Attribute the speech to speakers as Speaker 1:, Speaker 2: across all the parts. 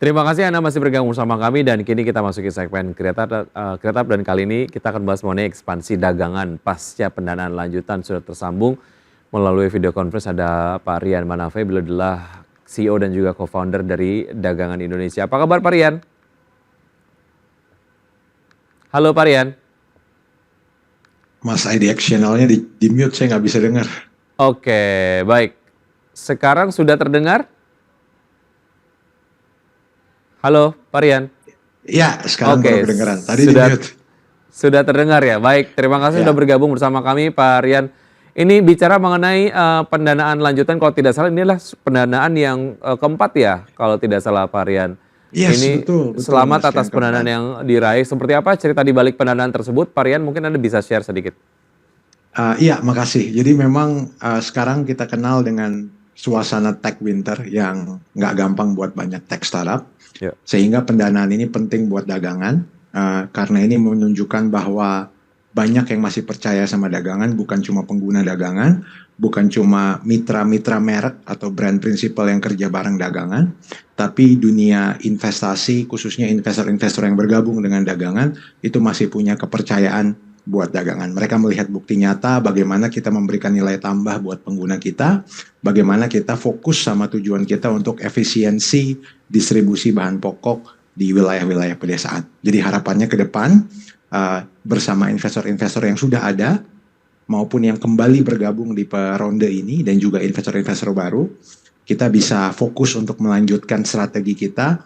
Speaker 1: Terima kasih Anda masih bergabung bersama kami dan kini kita masuki segmen Kreatif dan kali ini kita akan bahas mengenai ekspansi dagangan pasca pendanaan lanjutan sudah tersambung melalui video conference ada Pak Rian Manafe, beliau adalah CEO dan juga co-founder dari Dagangan Indonesia. Apa kabar Pak Rian? Halo Pak Rian.
Speaker 2: Mas ID channelnya di mute, saya nggak bisa dengar.
Speaker 1: Oke, baik. Sekarang sudah terdengar? Halo, Pak Rian.
Speaker 2: Ya, sekarang baru kedengeran. Tadi di mute.
Speaker 1: Sudah terdengar ya. Baik, terima kasih sudah bergabung bersama kami, Pak Rian. Ini bicara mengenai pendanaan lanjutan, kalau tidak salah inilah pendanaan yang keempat ya, kalau tidak salah Pak Rian.
Speaker 2: Yes,
Speaker 1: ini
Speaker 2: betul,
Speaker 1: selamat atas pendanaan yang diraih. Seperti apa cerita di balik pendanaan tersebut, Pak Rian? Mungkin Anda bisa share sedikit.
Speaker 2: Iya, makasih. Jadi memang sekarang kita kenal dengan suasana tech winter yang nggak gampang buat banyak tech startup. Sehingga pendanaan ini penting buat dagangan, karena ini menunjukkan bahwa banyak yang masih percaya sama dagangan, bukan cuma pengguna dagangan, bukan cuma mitra-mitra merek atau brand principal yang kerja bareng dagangan, tapi dunia investasi, khususnya investor-investor yang bergabung dengan dagangan, itu masih punya kepercayaan buat dagangan. Mereka melihat bukti nyata bagaimana kita memberikan nilai tambah buat pengguna kita, bagaimana kita fokus sama tujuan kita untuk efisiensi distribusi bahan pokok di wilayah-wilayah pedesaan. Jadi harapannya ke depan bersama investor-investor yang sudah ada maupun yang kembali bergabung di ronde ini dan juga investor-investor baru, kita bisa fokus untuk melanjutkan strategi kita,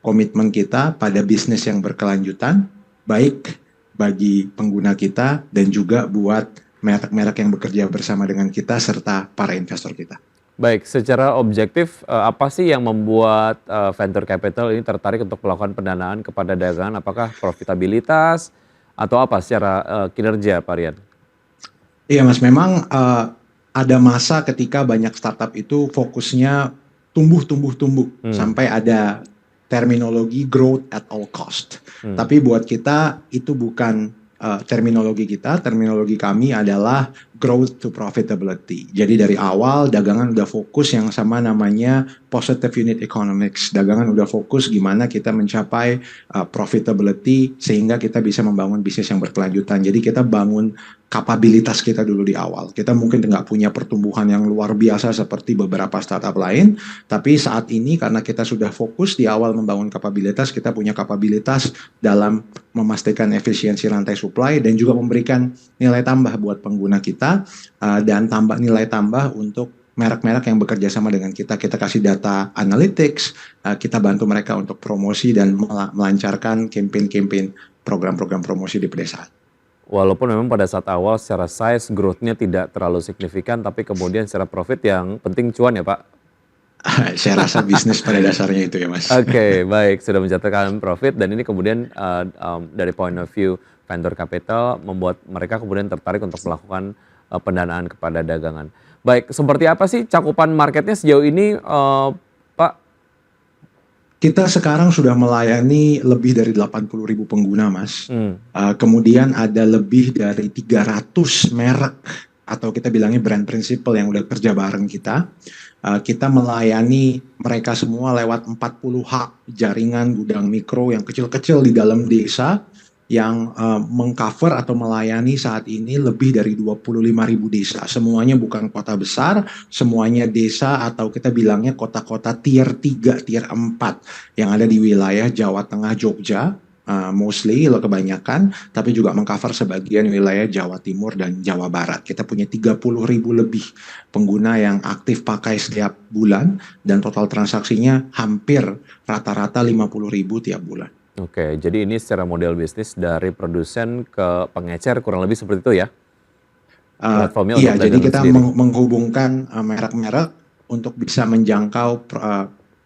Speaker 2: komitmen kita pada bisnis yang berkelanjutan, baik bagi pengguna kita dan juga buat merek-merek yang bekerja bersama dengan kita serta para investor kita.
Speaker 1: Baik, secara objektif apa sih yang membuat venture capital ini tertarik untuk melakukan pendanaan kepada dagangan? Apakah profitabilitas atau apa secara kinerja, Pak Rian?
Speaker 2: Iya Mas, memang ada masa ketika banyak startup itu fokusnya tumbuh sampai ada terminologi growth at all cost. Tapi buat kita itu bukan terminologi kita. Terminologi kami adalah growth to profitability. Jadi dari awal dagangan udah fokus yang sama namanya positive unit economics. Dagangan udah fokus gimana kita mencapai profitability sehingga kita bisa membangun bisnis yang berkelanjutan. Jadi kita bangun kapabilitas kita dulu di awal. Kita mungkin nggak punya pertumbuhan yang luar biasa seperti beberapa startup lain, tapi saat ini karena kita sudah fokus di awal membangun kapabilitas, kita punya kapabilitas dalam memastikan efisiensi rantai supply dan juga memberikan nilai tambah buat pengguna kita dan nilai tambah untuk merek-merek yang bekerja sama dengan kita. Kita kasih data analytics, kita bantu mereka untuk promosi dan melancarkan campaign-campaign program-program promosi di pedesaan.
Speaker 1: Walaupun memang pada saat awal secara size growth-nya tidak terlalu signifikan, tapi kemudian secara profit yang penting cuan ya Pak?
Speaker 2: Saya rasa bisnis pada dasarnya itu ya Mas.
Speaker 1: Oke, baik. Sudah mencatatkan profit dan ini kemudian dari point of view vendor capital membuat mereka kemudian tertarik untuk melakukan pendanaan kepada dagangan. Baik, seperti apa sih cakupan marketnya sejauh ini Pak?
Speaker 2: Kita sekarang sudah melayani lebih dari 80.000 pengguna, Mas. Kemudian ada lebih dari 300 merek atau kita bilangnya brand principal yang udah kerja bareng kita. Kita melayani mereka semua lewat 40 hub jaringan gudang mikro yang kecil-kecil di dalam desa yang mengcover atau melayani saat ini lebih dari 25.000 desa. Semuanya bukan kota besar, semuanya desa atau kita bilangnya kota-kota tier 3, tier 4 yang ada di wilayah Jawa Tengah, Jogja, mostly kebanyakan, tapi juga mengcover sebagian wilayah Jawa Timur dan Jawa Barat. Kita punya 30.000 lebih pengguna yang aktif pakai setiap bulan dan total transaksinya hampir rata-rata 50.000 tiap bulan.
Speaker 1: Oke, jadi ini secara model bisnis dari produsen ke pengecer kurang lebih seperti itu ya?
Speaker 2: Platformnya iya, jadi kita menghubungkan merek-merek untuk bisa menjangkau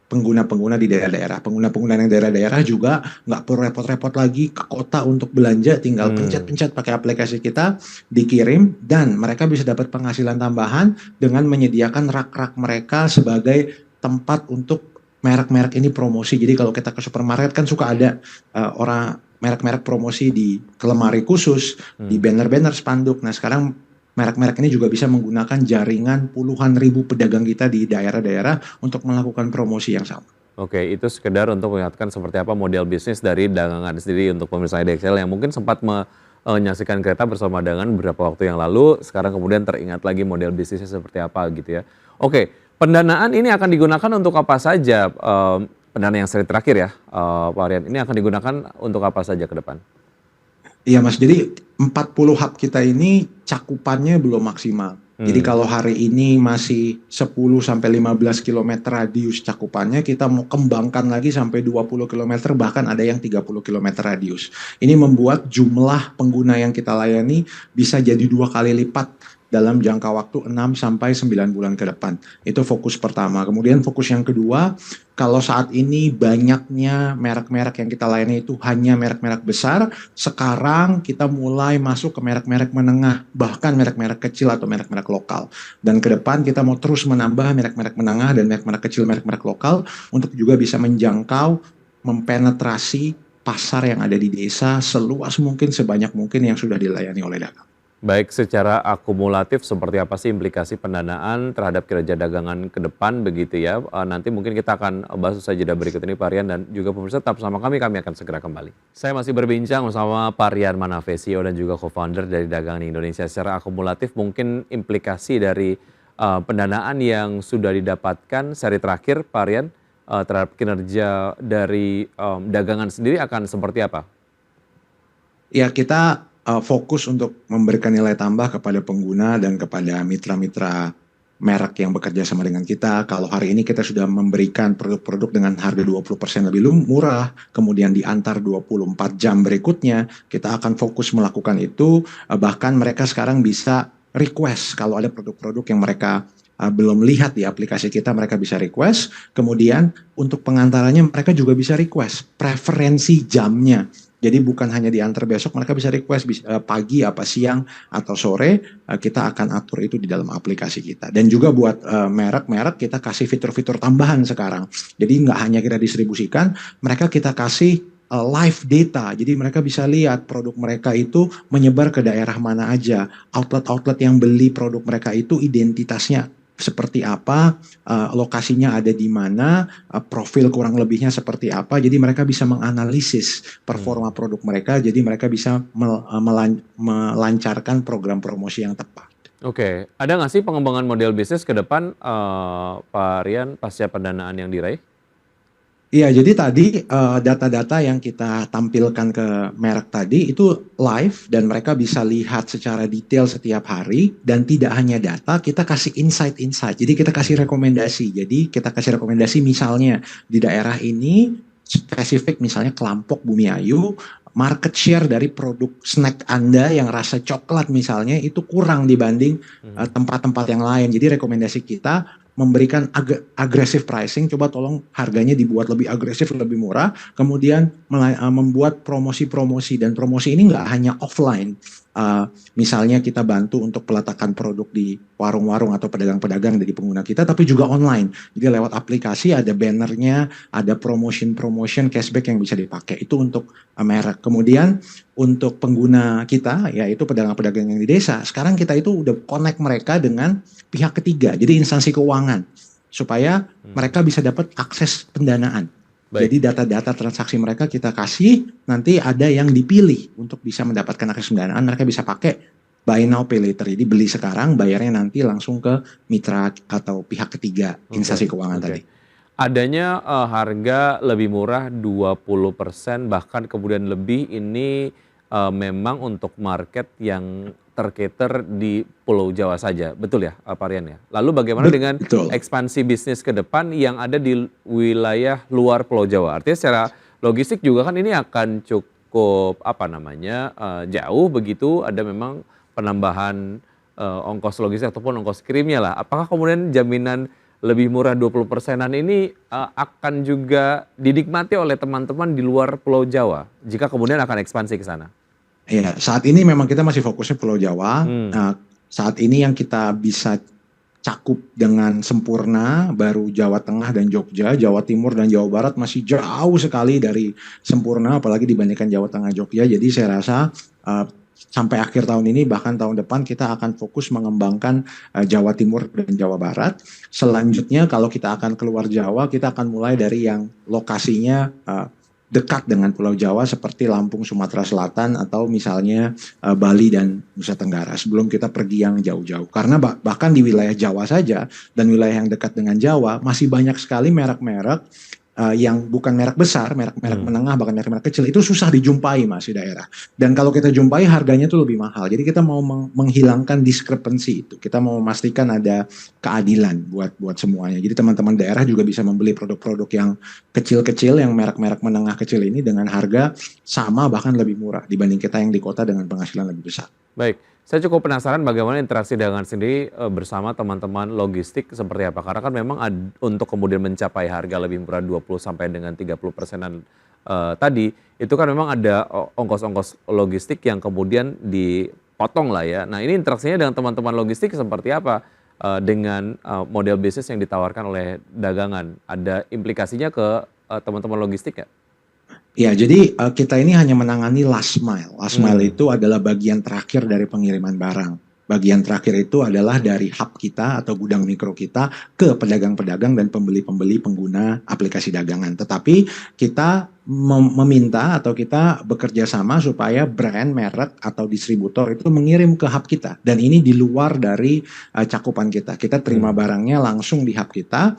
Speaker 2: pengguna-pengguna di daerah-daerah. Pengguna-pengguna yang daerah-daerah juga nggak perlu repot-repot lagi ke kota untuk belanja, tinggal pencet-pencet pakai aplikasi kita, dikirim, dan mereka bisa dapat penghasilan tambahan dengan menyediakan rak-rak mereka sebagai tempat untuk merek-merek ini promosi. Jadi kalau kita ke supermarket kan suka ada orang merek-merek promosi di lemari khusus, di banner-banner spanduk. Nah sekarang merek-merek ini juga bisa menggunakan jaringan puluhan ribu pedagang kita di daerah-daerah untuk melakukan promosi yang sama.
Speaker 1: Oke, itu sekedar untuk mengingatkan seperti apa model bisnis dari dagangan sendiri untuk pemirsa IDXL yang mungkin sempat menyaksikan kereta bersama dagangan beberapa waktu yang lalu, sekarang kemudian teringat lagi model bisnisnya seperti apa gitu ya. Oke, pendanaan ini akan digunakan untuk apa saja? Pendanaan yang seri terakhir ya, Pak Aryan, ini akan digunakan untuk apa saja ke depan?
Speaker 2: Iya Mas, jadi 40 hub kita ini cakupannya belum maksimal. Jadi kalau hari ini masih 10 sampai 15 km radius cakupannya, kita mau kembangkan lagi sampai 20 km, bahkan ada yang 30 km radius. Ini membuat jumlah pengguna yang kita layani bisa jadi 2 kali lipat dalam jangka waktu 6 sampai 9 bulan ke depan. Itu fokus pertama. Kemudian fokus yang kedua, kalau saat ini banyaknya merek-merek yang kita layani itu hanya merek-merek besar, sekarang kita mulai masuk ke merek-merek menengah, bahkan merek-merek kecil atau merek-merek lokal. Dan ke depan kita mau terus menambah merek-merek menengah dan merek-merek kecil, merek-merek lokal untuk juga bisa menjangkau, mempenetrasi pasar yang ada di desa seluas mungkin, sebanyak mungkin yang sudah dilayani oleh dagang.
Speaker 1: Baik, secara akumulatif seperti apa sih implikasi pendanaan terhadap kinerja dagangan ke depan begitu ya. Nanti mungkin kita akan bahas usai jeda berikut ini Pak Rian, dan juga pemirsa tetap bersama kami akan segera kembali. Saya masih berbincang bersama Pak Rian Manafe, CEO dan juga co-founder dari Dagangan Indonesia. Secara akumulatif mungkin implikasi dari pendanaan yang sudah didapatkan seri terakhir Pak Rian terhadap kinerja dari dagangan sendiri akan seperti apa?
Speaker 2: Ya, kita fokus untuk memberikan nilai tambah kepada pengguna dan kepada mitra-mitra merek yang bekerja sama dengan kita. Kalau hari ini kita sudah memberikan produk-produk dengan harga 20% lebih murah, kemudian diantar 24 jam berikutnya, kita akan fokus melakukan itu. Bahkan mereka sekarang bisa request kalau ada produk-produk yang mereka belum lihat di aplikasi kita, mereka bisa request. Kemudian untuk pengantarannya mereka juga bisa request preferensi jamnya. Jadi bukan hanya diantar besok, mereka bisa request pagi, apa siang, atau sore, kita akan atur itu di dalam aplikasi kita. Dan juga buat merek-merek kita kasih fitur-fitur tambahan sekarang. Jadi nggak hanya kita distribusikan, mereka kita kasih live data. Jadi mereka bisa lihat produk mereka itu menyebar ke daerah mana aja. Outlet-outlet yang beli produk mereka itu identitasnya seperti apa, lokasinya ada di mana, profil kurang lebihnya seperti apa. Jadi mereka bisa menganalisis performa produk mereka, jadi mereka bisa melancarkan program promosi yang tepat.
Speaker 1: Oke, ada nggak sih pengembangan model bisnis ke depan Pak Rian pasca pendanaan yang diraih?
Speaker 2: Iya, jadi tadi data-data yang kita tampilkan ke merek tadi itu live dan mereka bisa lihat secara detail setiap hari, dan tidak hanya data, kita kasih insight-insight. Jadi kita kasih rekomendasi. Jadi kita kasih rekomendasi misalnya di daerah ini spesifik, misalnya Kelampok, Bumiayu, market share dari produk snack Anda yang rasa coklat misalnya itu kurang dibanding tempat-tempat yang lain. Jadi rekomendasi kita memberikan agresif pricing, coba tolong harganya dibuat lebih agresif, lebih murah, kemudian membuat promosi-promosi, dan promosi ini nggak hanya offline. Misalnya kita bantu untuk peletakan produk di warung-warung atau pedagang-pedagang dari pengguna kita, tapi juga online. Jadi lewat aplikasi ada bannernya, ada promotion cashback yang bisa dipakai. Itu untuk merek. Kemudian untuk pengguna kita, yaitu pedagang-pedagang yang di desa, sekarang kita itu udah connect mereka dengan pihak ketiga, jadi instansi keuangan, supaya mereka bisa dapat akses pendanaan. Baik. Jadi data-data transaksi mereka kita kasih, nanti ada yang dipilih untuk bisa mendapatkan akses pendanaan, mereka bisa pakai buy now pay later. Jadi beli sekarang, bayarnya nanti langsung ke mitra atau pihak ketiga, instansi keuangan tadi.
Speaker 1: Adanya harga lebih murah 20%, bahkan kemudian lebih, ini memang untuk market yang tercater di Pulau Jawa saja, betul ya Pak Rian ya? Lalu bagaimana dengan ekspansi bisnis ke depan yang ada di wilayah luar Pulau Jawa? Artinya secara logistik juga kan ini akan cukup jauh begitu, ada memang penambahan ongkos logistik ataupun ongkos kirimnya lah. Apakah kemudian jaminan lebih murah 20%-an ini akan juga dinikmati oleh teman-teman di luar Pulau Jawa jika kemudian akan ekspansi ke sana?
Speaker 2: Iya, saat ini memang kita masih fokusnya Pulau Jawa. Nah, saat ini yang kita bisa cakup dengan sempurna baru Jawa Tengah dan Jogja. Jawa Timur dan Jawa Barat masih jauh sekali dari sempurna, apalagi dibandingkan Jawa Tengah, Jogja. Jadi saya rasa sampai akhir tahun ini bahkan tahun depan kita akan fokus mengembangkan Jawa Timur dan Jawa Barat. Selanjutnya kalau kita akan keluar Jawa, kita akan mulai dari yang lokasinya dekat dengan Pulau Jawa seperti Lampung, Sumatera Selatan atau misalnya Bali dan Nusa Tenggara sebelum kita pergi yang jauh-jauh. Karena bahkan di wilayah Jawa saja dan wilayah yang dekat dengan Jawa masih banyak sekali merek-merek yang bukan merek besar, merek-merek menengah, bahkan merek-merek kecil itu susah dijumpai Mas di daerah. Dan kalau kita jumpai harganya tuh lebih mahal. Jadi kita mau menghilangkan diskrepensi itu. Kita mau memastikan ada keadilan buat semuanya. Jadi teman-teman daerah juga bisa membeli produk-produk yang kecil-kecil, yang merek-merek menengah kecil ini dengan harga sama bahkan lebih murah dibanding kita yang di kota dengan penghasilan lebih besar.
Speaker 1: Baik. Saya cukup penasaran bagaimana interaksi dagangan sendiri bersama teman-teman logistik seperti apa. Karena kan memang untuk kemudian mencapai harga lebih murah 20 sampai dengan 30%-an tadi, itu kan memang ada ongkos-ongkos logistik yang kemudian dipotong lah ya. Nah ini interaksinya dengan teman-teman logistik seperti apa dengan model bisnis yang ditawarkan oleh dagangan? Ada implikasinya ke teman-teman logistik nggak?
Speaker 2: Ya, jadi kita ini hanya menangani last mile. Last mile itu adalah bagian terakhir dari pengiriman barang. Bagian terakhir itu adalah dari hub kita atau gudang mikro kita ke pedagang-pedagang dan pembeli-pembeli pengguna aplikasi dagangan. Tetapi kita meminta atau kita bekerja sama supaya brand, merek atau distributor itu mengirim ke hub kita. Dan ini di luar dari cakupan kita. Kita terima barangnya langsung di hub kita,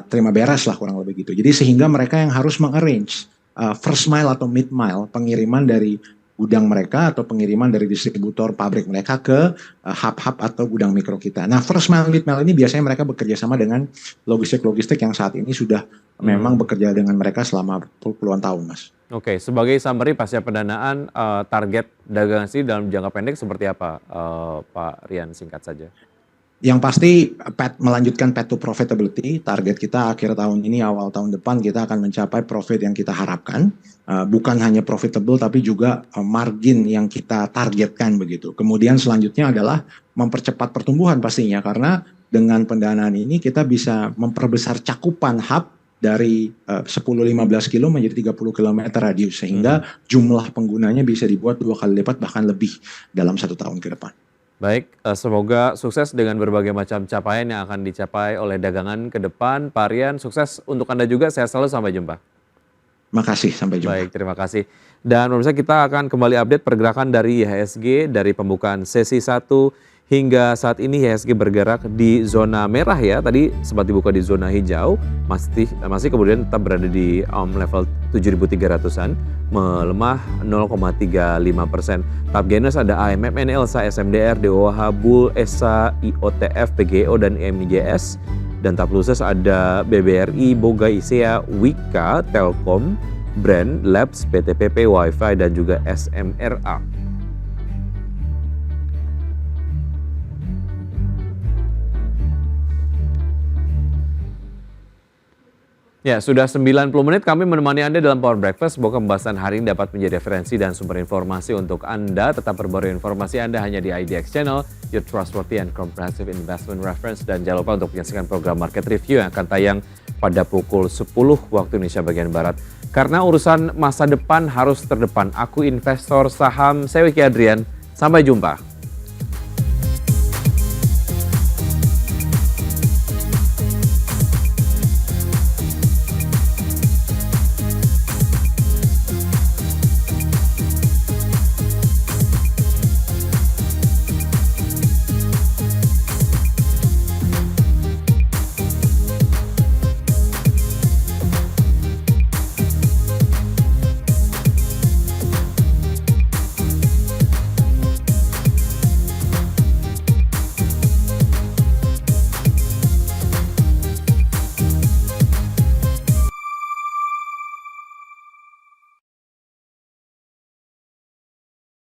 Speaker 2: terima beres lah kurang lebih gitu. Jadi sehingga mereka yang harus mengarrange first mile atau mid mile pengiriman dari gudang mereka atau pengiriman dari distributor pabrik mereka ke hub-hub atau gudang mikro kita. Nah first mile, mid mile ini biasanya mereka bekerja sama dengan logistik-logistik yang saat ini sudah memang bekerja dengan mereka selama puluhan tahun Mas. Oke,
Speaker 1: sebagai summary pasca pendanaan target dagangan sendiri dalam jangka pendek seperti apa Pak Rian, singkat saja?
Speaker 2: Yang pasti melanjutkan path to profitability. Target kita akhir tahun ini, awal tahun depan kita akan mencapai profit yang kita harapkan. Bukan hanya profitable tapi juga margin yang kita targetkan begitu. Kemudian selanjutnya adalah mempercepat pertumbuhan pastinya karena dengan pendanaan ini kita bisa memperbesar cakupan hub dari 10-15 kilo menjadi 30 km radius sehingga jumlah penggunanya bisa dibuat 2 kali lipat bahkan lebih dalam 1 tahun ke depan.
Speaker 1: Baik, semoga sukses dengan berbagai macam capaian yang akan dicapai oleh dagangan ke depan. Pak Rian, sukses untuk Anda juga. Sehat selalu, sampai jumpa.
Speaker 2: Makasih, sampai jumpa.
Speaker 1: Baik, terima kasih. Dan pemirsa, kita akan kembali update pergerakan dari IHSG dari pembukaan sesi 1 hingga saat ini. IHSG bergerak di zona merah ya. Tadi sempat dibuka di zona hijau, masih kemudian tetap berada di level 7.300-an, melemah 0,35%. Top gainers ada AMMN, Elsa, SMDR, DOH, Bull, ESA, IOTF, PGO, dan IMJS. Dan top losers ada BBRI, Boga, ISEA, Wika, Telkom, Brand, Labs, PTPP, Wi-Fi, dan juga SMRA. Ya, sudah 90 menit kami menemani Anda dalam Power Breakfast. Semoga pembahasan hari ini dapat menjadi referensi dan sumber informasi untuk Anda. Tetap berbaru informasi Anda hanya di IDX Channel, your trustworthy and comprehensive investment reference. Dan jangan lupa untuk menyaksikan program Market Review yang akan tayang pada pukul 10 waktu Indonesia bagian Barat. Karena urusan masa depan harus terdepan. Aku investor saham, saya Wiki Adrian. Sampai jumpa.